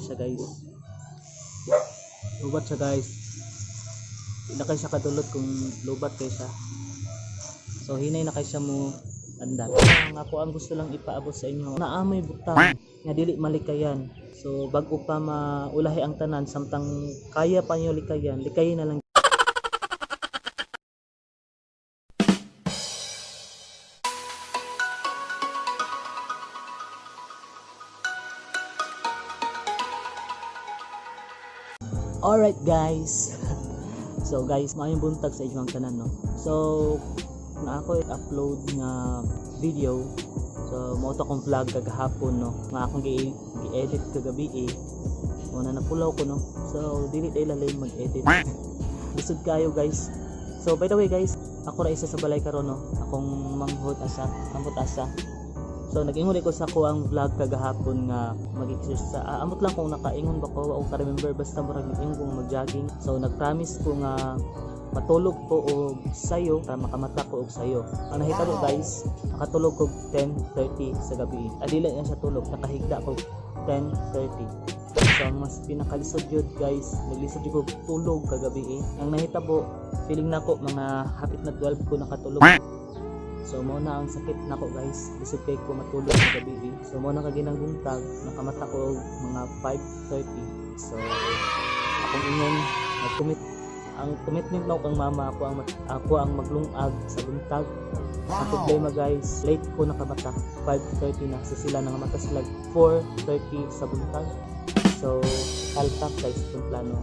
siya guys. Lubat siya guys. Hindi na kayo siya kadulot kung lubat kayo siya. So hinay na kayo siya mo andan. Ang ako ang gusto lang ipaabot sa inyo. Naamoy butang nga dili malikayan. So bago pa maulahi ang tanan samtang kaya pa nyo likayan, likayin na lang. Alright guys. So guys, maayong buntag sa inyong tanan no. So na ako i-upload nga video. So mo to kong vlog kagahapon no. Nga akong gi-edit kagabi Muna napulaw ko no. So dili tay lalim mag-edit. Lisod kayo guys. So by the way guys, ako ra isa sa balay karon no. Akong manghod asa, ambot asa. So nag-ingon ko sa ko ang vlog kagahapon nga mag-exercise. Amot lang kung nakaingon ba ko o ka-remember basta murag nag-ingon kong mag-jogging. So nag-promise ko nga matulog ko og sayo para makamata ko og sayo. Ang nahitabo guys, nakatulog ko 10:30 sa gabi. Adili na siya tulog, nakahigda ko 10:30. So ang mas pinakalisod yun guys, naglisod ko tulog kagabi Ang nahitabo, feeling nako mga hapit na 12 ko nakatulog. So mo na ang sakit nako guys, isip kay ko matulog sa gabi So mo na kaginang buntag, nakamata ko mga 5:30. So akong ingon, nag-commit ang commitment na kang mama ako ang maglungag sa buntag. Ang problema guys, late ko nakamata, 5:30 na. So sila nangamata sila 4:30 sa buntag. So kalpak guys itong plano.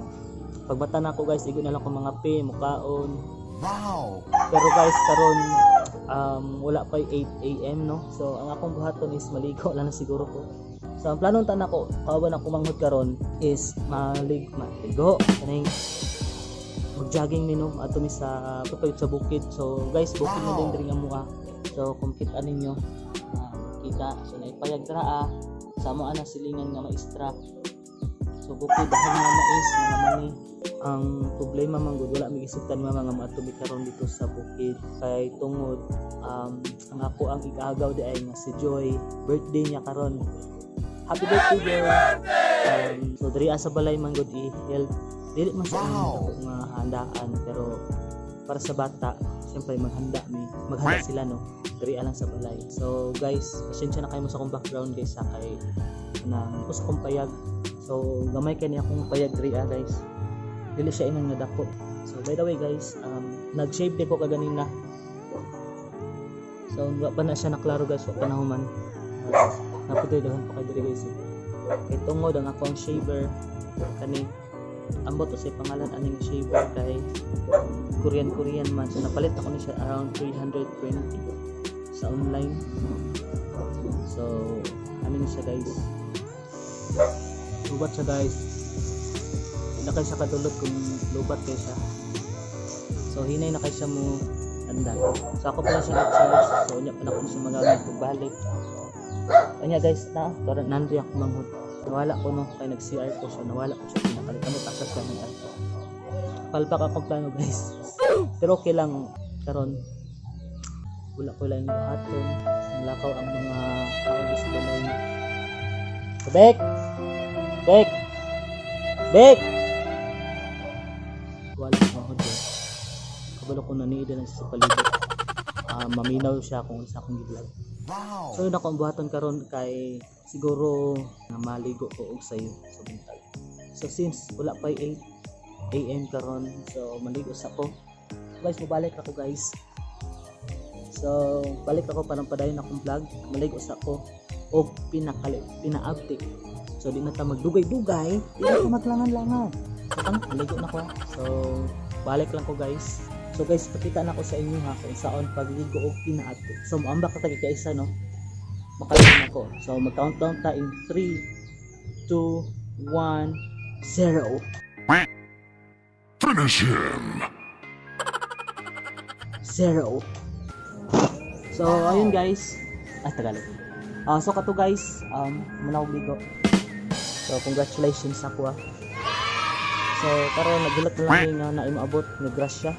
Pagmata na ako guys, igo na lang ko mga mukaon. Wow! Pero guys karon wala pa 8 AM no. So ang akong buhaton is maligo lang na siguro ko. So ang planong tan ako, kawan ako manghod karon is maligo kaning mag-jogging ni no ato mi sa papayot sa bukid. So guys, bukid na din diri nga mua. So kung kita ninyo kita so naipayag dra sama ana silingan nga maestra. So bukid dahil nga mais mga mani. Ang problema man gud wala mi isiptan mga maatubi karon dito sa bukid kay tungod ang ako ang igagaw di ay nga si Joy, birthday niya karon. Happy birthday girl. So diri sa balay man gud i-help. Dili man sa nga handaan pero para sa bata siyempre maghanda sila no. Diri lang sa balay. So guys, pasensya na kayo mo sa akong background guys sa kay nang sa akong payag. So gamay kay ni akong payag diri guys. Dili siya inang nadako. So by the way guys, nag-shave din ko kaganina. So wa pa na siya naklaro guys sa panahuman. Naputoy dahan pa kay diri guys. Kay tungod ang akong shaver kani ambot sa pangalan aning shaver kay Korean man. So napalit ako ni siya around 320 sa online. So ano ni siya guys. Lubat siya guys. Na kayo siya kadulot kung lubat kayo siya. So hinay na kayo siya mo andan. So ako pala siya nag-charge. So unya pa na kung siya magamit pagbalik. Kanya guys na karon nandri ako manghod. Nawala ko no kay nag-CR ko siya. Nawala ko siya pinakalit. Ano tasas siya ng ato. Palpak akong plano guys. Pero okay lang karon. Wala ko lang buhaton. Nalakaw ang mga gusto na yun. So Bek! Wala ko din. Kabalo ko na niida lang sa palibot. Maminaw siya kung isa akong gi-vlog. Wow. So yun ako ang buhaton karon kay siguro na maligo ko og sayo sa buntag. So since wala pa 8 AM karon, so maligo sa ko. Guys, mabalik ako guys. So balik ako para padayon akong vlog. Maligo sa ko og pina-update. So di na ta magdugay-dugay, di na ta maglangan-langan. Maligo na ko. So balik lang ko guys. So guys, pakita na ko sa inyo ha kung saan pagligo og pina-update. So maambak ka kaisa no. Makaligo na ko. So mag-countdown ta in 3 2 1 0. Finish him. 0. So ayun guys. Ay Tagalog. So kato guys, muna ko ligo. So congratulations sa ako. So karon nagulat na lang nga na imaabot nga grasya.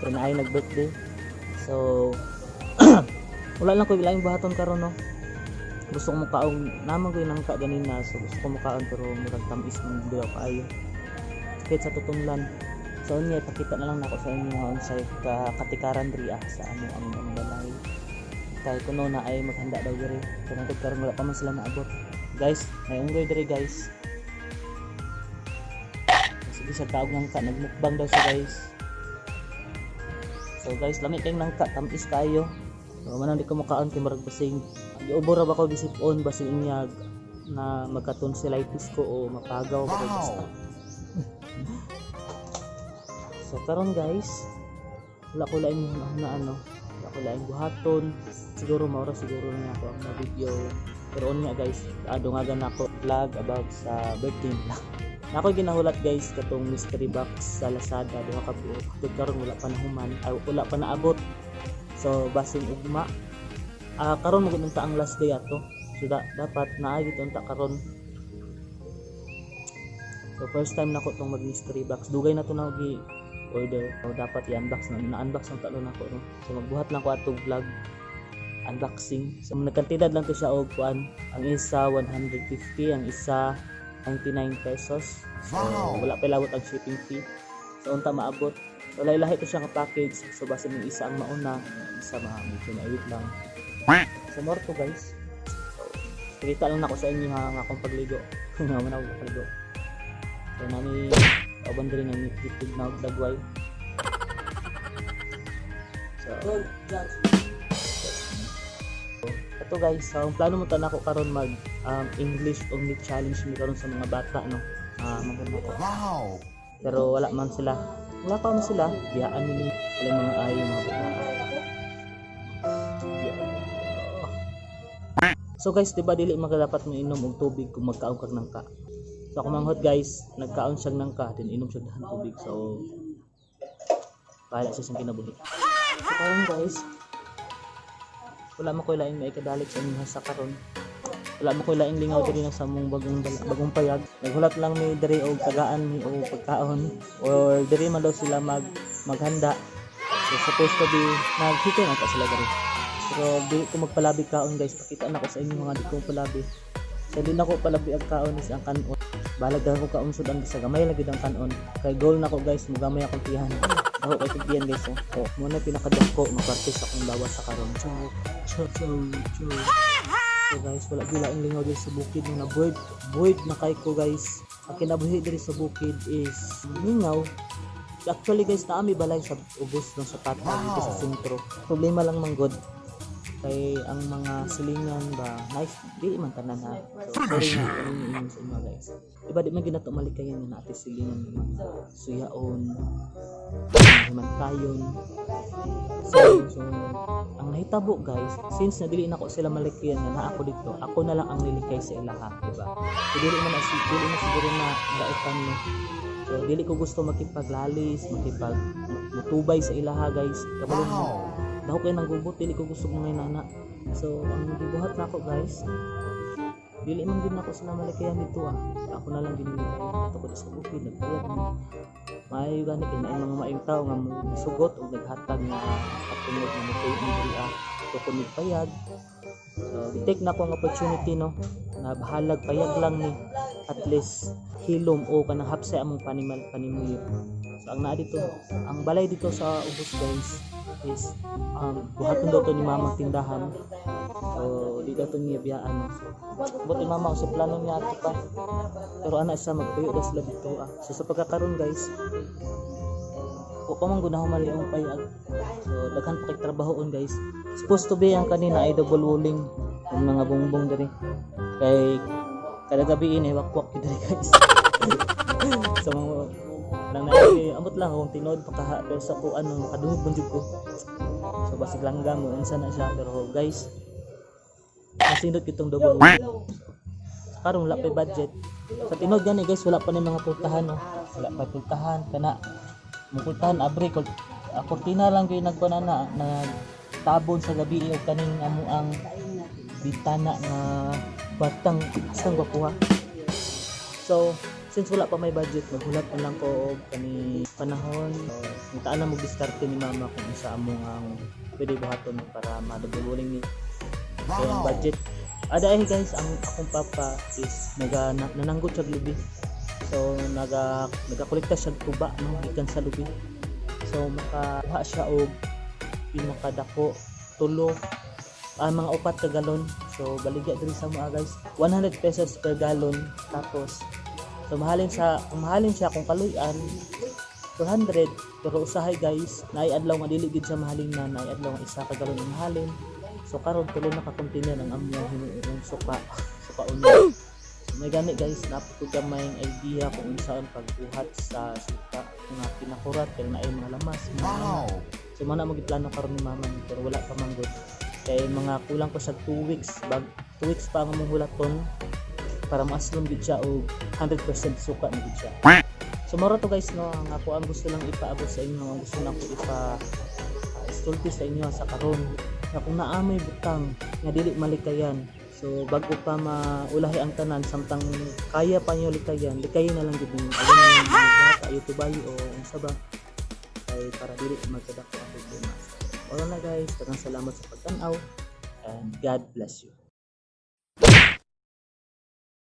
Pero na ay nag-birthday. So wala lang ko bilang buhaton karon no. gusto ko mukaon naman ko yung ka ganina, so gusto ko mukaon pero murag tamis ng bilaw kaayo kahit sa tutunlan. So unya ipakita na lang nako sa inyo ang sa katikaran diri sa ang balay kay kuno na ay maghanda daw diri kung karon wala pa man sila naabot. Guys, may unggoy diri guys. Sige sa kaog ng ka nagmukbang daw siya guys. So guys, lami kayong nangka tamis kayo. So man di ko mukaon kay murag basing. Giubor ba ko gisipon basing inyag na magka-tonsillitis ko o mapagaw ko basta. So karon guys, wala ko lain na wala ko lain buhaton. Siguro maura siguro na ako ang video. Pero unya guys, adungagan ako vlog about sa birthday vlog. Nako ginahulat guys katong mystery box sa Lazada duha ka buok. Karon wala pa nahuman, wala pa naabot. So basing ugma karon magud unta ang last day ato. So dapat naay gid unta karon. So first time nako tong mag mystery box. Dugay na to na gi order. So dapat i-unbox na-unbox ang talo nako no. So magbuhat lang ko atong vlog unboxing. So nagkantidad lang to siya og kuan. Ang isa 150, ang isa 99 pesos. So wala pa lawot ang shipping fee. So unta maabot. So lahi-lahi to siya nga package. So basta yung isa ang mauna, isa medyo maiwit lang. So more to guys. So kita lang nako sa inyo nga akong pagligo. Nga man ako pagligo. So nami aban diri nga nitid na dagway. So ito guys, so ang plano mo ta nako karon mag English only challenge mi karon sa mga bata no. Wow. Pero wala man sila. Wala pa man sila. Biyaan ni alam mga ayo mga bata. So guys, diba dili magdapat mo inom og tubig kung magkaon kag nangka. So ako manghod guys, nagkaon siya nangka, din inom siya dahan tubig. So bahala siya sa kinabuhi. So karon guys, wala mo ko laing may kadalik sa inyo sa karon. Wala mo ko laing lingaw diri sa mong bagong payag. Naghulat lang mi diri og tagaan mi og pagkaon or diri man daw sila maghanda. So supposed to be naghiking ang sila diri. Pero di ko magpalabi kaon guys, pakita na ko sa inyo mga di ko palabi. So di na ko palabi ang kaon is ang kanon. Balag ko kaon sud ang sa gamay lagi ang kanon. Kay goal na ko guys, mugamay akong tiyan. Ako kay tiyan guys. So mo na pinakadako magpartis akong lawas sa karon. So guys, wala gila ang lingaw diri sa bukid na void na kay ko guys. Ang kinabuhi diri sa bukid is lingaw. Actually guys, naami balay sa ubos ng sapat dito sa sentro. Problema lang manggod kay ang mga silingan ba nice di man tanan ha. So sorry na ini sa inyo guys. Diba di man ginato malikayan na ate silingan ng mga suyaon, himantayon. So ang nahitabo guys, since na dili na ko sila malikayan na ako dito, ako na lang ang lilikay sa ilaha, diba? So dili na siguro na daotan mo. So dili ko gusto makipaglalis, mutubay sa ilaha guys. Kabalo mo. Daw kayo nang gubot, dili ko gusto kong may nana. So ang gibuhat na ako guys, dili man din ako sila malikayan dito Ako na lang ginili ito ko sa bukid, nagpayag mo. Maayo gani kay na mga maayong tao nga sugot o naghatag nga katungod nga matuig ni diri so kung nagpayag. So i-take na ko ang opportunity no, na bahalag payag lang ni at least hilom o kanang hapsay among panimuyo. So ang naa dito, ang balay dito sa ubos guys is buhaton daw to ni mamang tindahan. So di daw to niya biyaan. So buti mama sa plano niya ato pa. Pero ana sa magpuyo daw sila dito So sa pagkakaroon guys, o pa man gunahon mali ang payag. So daghan pa kay trabahoon guys. Supposed to be ang kanina ay double walling ang mga bongbong diri. Kay kada gabi ini wakwak diri guys. So nang amot lang akong tinod pagkaha pero sa ko nakadungog man jud ko. So basig langgam mo unsa na siya pero guys nasindot kitong double walling. Karon wala pa budget. Sa tinod gani guys, wala pa ni mga pultahan no. Wala pa pultahan kana. Mupultahan abre ko. Kortina lang kay nagbanana na tabon sa gabi og kaning amo ang bintana nga batang asang bakuha. So since wala pa may budget, maghulat na lang ko og kani panahon. So taan na mo diskarte ni mama kung isa among ang pwede buhaton para madabululing ni. So ang budget Dahil guys, ang akong papa is nananggot siya lubi. So nagakolekta siya tuba no gikan sa lubi. So makakuha siya og pinakadako tulo mga 4 ka galon. So baligya diri sa mga guys, 100 pesos per galon. Tapos so mahalin siya kung kaluyan 200, pero usahay guys, naay-adlaw nga dili gid siya mahalin na, naay-adlaw nga 1 ka galon ang mahalin. So karon tulo na ka container ang amya hinuong suka unya. So, may gani guys, napud gamay ang idea kung unsaon pagbuhat sa suka nga pinakurat kay naay mga lamas. Wow. So mana mo giplano karon ni mama ni, pero wala pa man gud. Kay mga kulang ko sa 2 weeks, 2 weeks pa ang hulaton para maaslom gid siya og 100% suka na gid siya. So moro to guys no, ang ako ang gusto lang ipaabot sa inyo, ang gusto lang ko istulti sa inyo sa karon na kung naamay butang nga dili malikayan. So bago pa maulahi ang tanan, samtang kaya pa nyo likayan na lang gid ninyo. Ayun na lang kayo tubayi o unsa ba kay para dili magkadako ang problema. Wala na guys, daghang salamat sa pagtan-aw and God bless you.